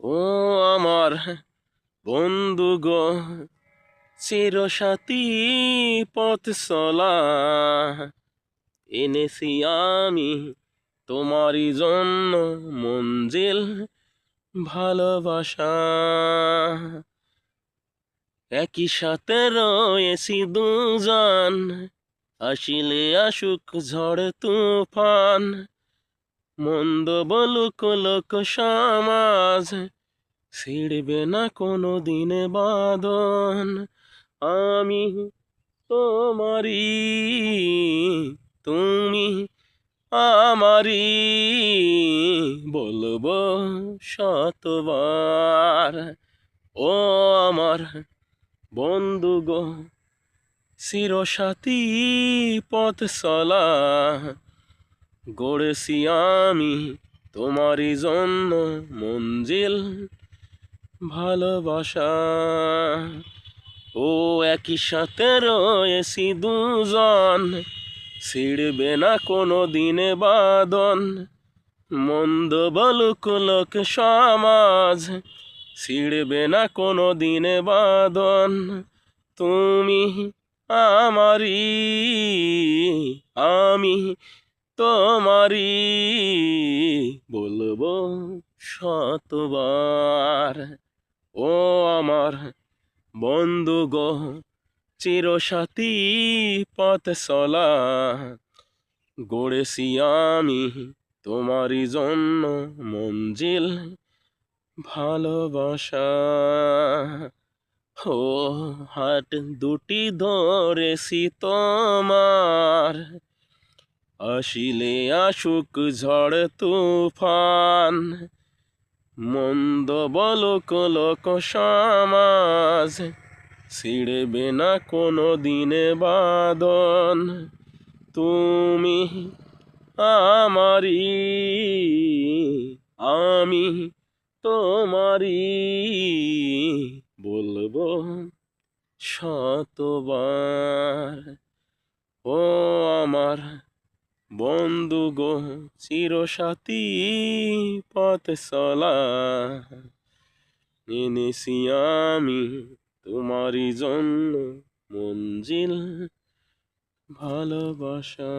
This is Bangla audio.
ও আমার বন্ধু গো, চিরসাথী পথ চলা, এনেছি আমি তোমারই জন্য মঞ্জিল ভালোবাসা। একই সাথে রয়েছি দুজন, আসিলে আসুক ঝড় তুফান, মন্দ বলুক লোক সমাজ, ছিড়বে না কোনো দিনে বাঁধন। আমি তোমারি, তুমি আমারি, বলবো শতবার। ও আমার বন্ধু গো, চিরসাথী পথ চলা, গড়েছি আমি তোমারই জন্য মঞ্জিল ভালোবাসা। ও একই সাথে রয়েছি দুজন, ছিড়বে না কোনো দিনে বাঁধন, মন্দ বলুক লোক সমাজ, ছিড়বে না কোনো দিনে বাঁধন। তুমি আমারি, আমি তোমারি, বলবো শতবার। ও আমার বন্ধু গো, চিরসাথী পথ চলা, গড়েছি আমি তোমারই জন্য মঞ্জিল ভালোবাসা। ও হাত দুটি ধরেছি তোমার, আসিলে আসুক ঝড় তুফান, মন্দ বলুক লোক সমাজ, ছিড়বে না কোনো দিনে বাঁধন। তুমি আমারি, আমি তোমারি, বলবো শতবার। ও আমার বন্ধু গো, চিরসাথী পথ চলা, এনেছি আমি তোমারই জন্য মঞ্জিল ভালোবাসা।